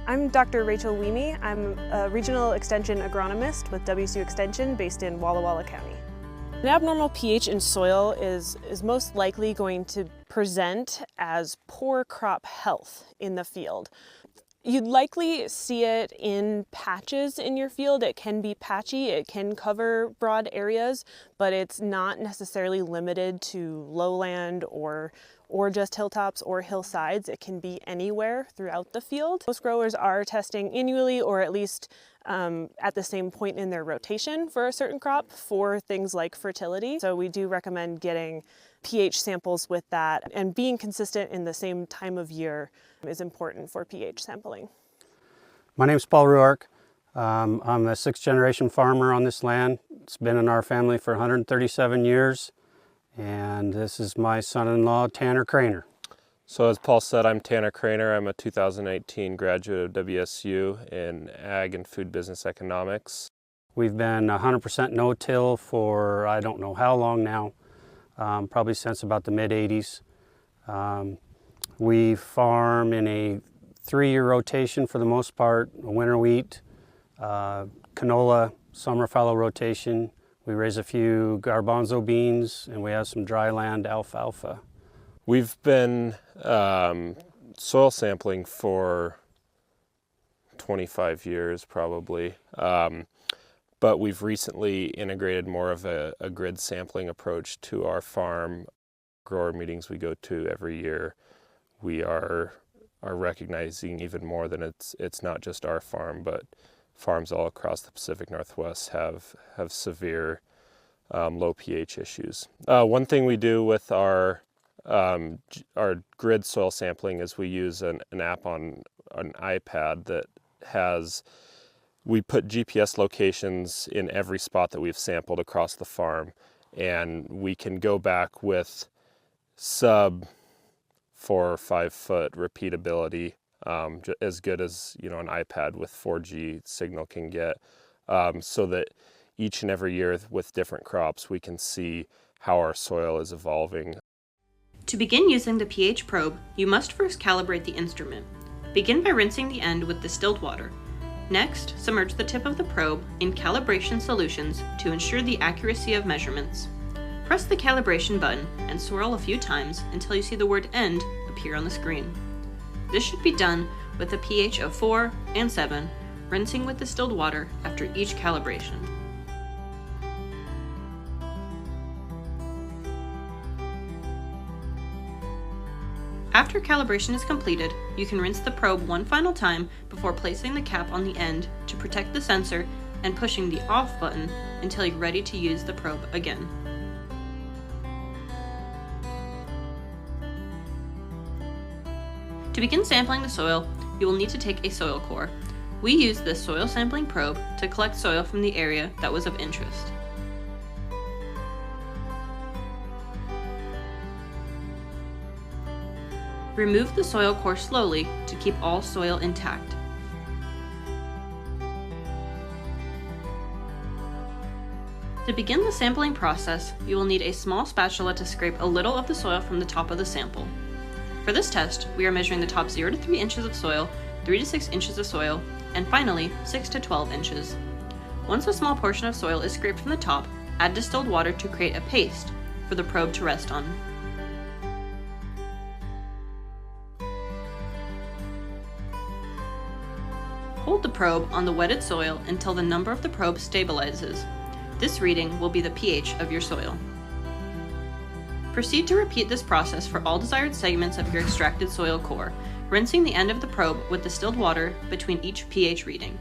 I'm Dr. Rachel Weemy. I'm a Regional Extension Agronomist with WSU Extension based in Walla Walla County. An abnormal pH in soil is most likely going to present as poor crop health in the field. You'd likely see it in patches in your field. It can be patchy, it can cover broad areas, but it's not necessarily limited to lowland or just hilltops or hillsides. It can be anywhere throughout the field. Most growers are testing annually or at least at the same point in their rotation for a certain crop for things like fertility. So we do recommend getting pH samples with that, and being consistent in the same time of year is important for pH sampling. My name is Paul Ruark. I'm a 6th generation farmer on this land. It's been in our family for 137 years. And this is my son-in-law, Tanner Craner. So as Paul said, I'm Tanner Craner. I'm a 2018 graduate of WSU in Ag and Food Business Economics. We've been 100% no-till for I don't know how long now, probably since about the mid-80s. We farm in a 3-year rotation for the most part, a winter wheat, canola, summer fallow rotation. We raise a few garbanzo beans, and we have some dry land alfalfa. We've been soil sampling for 25 years probably, but we've recently integrated more of a grid sampling approach to our farm. Grower meetings we go to every year, we are recognizing even more that it's not just our farm, but farms all across the Pacific Northwest have severe low pH issues. One thing we do with our grid soil sampling is we use an app on an iPad that we put GPS locations in every spot that we've sampled across the farm, and we can go back with sub 4 or 5 foot repeatability, as good as an iPad with 4G signal can get, so that each and every year with different crops we can see how our soil is evolving. To begin using the pH probe, you must first calibrate the instrument. Begin by rinsing the end with distilled water. Next, submerge the tip of the probe in calibration solutions to ensure the accuracy of measurements. Press the calibration button and swirl a few times until you see the word end appear on the screen. This should be done with a pH of 4 and 7, rinsing with distilled water after each calibration. After calibration is completed, you can rinse the probe one final time before placing the cap on the end to protect the sensor and pushing the off button until you're ready to use the probe again. To begin sampling the soil, you will need to take a soil core. We use this soil sampling probe to collect soil from the area that was of interest. Remove the soil core slowly to keep all soil intact. To begin the sampling process, you will need a small spatula to scrape a little of the soil from the top of the sample. For this test, we are measuring the top 0 to 3 inches of soil, 3 to 6 inches of soil, and finally 6 to 12 inches. Once a small portion of soil is scraped from the top, add distilled water to create a paste for the probe to rest on. Hold the probe on the wetted soil until the number of the probe stabilizes. This reading will be the pH of your soil. Proceed to repeat this process for all desired segments of your extracted soil core, rinsing the end of the probe with distilled water between each pH reading.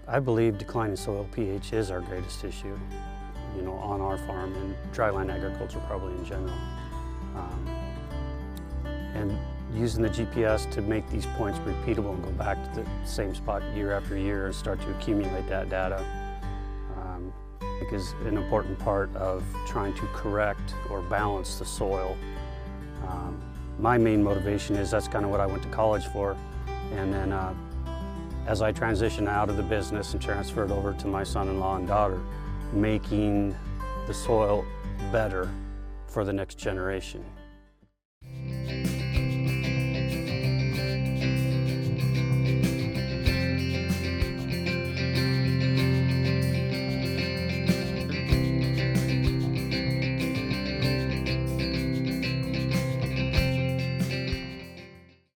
I believe declining soil pH is our greatest issue, on our farm and dryland agriculture probably in general. And using the GPS to make these points repeatable and go back to the same spot year after year and start to accumulate that data is an important part of trying to correct or balance the soil. My main motivation is that's kind of what I went to college for, and then as I transition out of the business and transfer it over to my son-in-law and daughter, making the soil better for the next generation.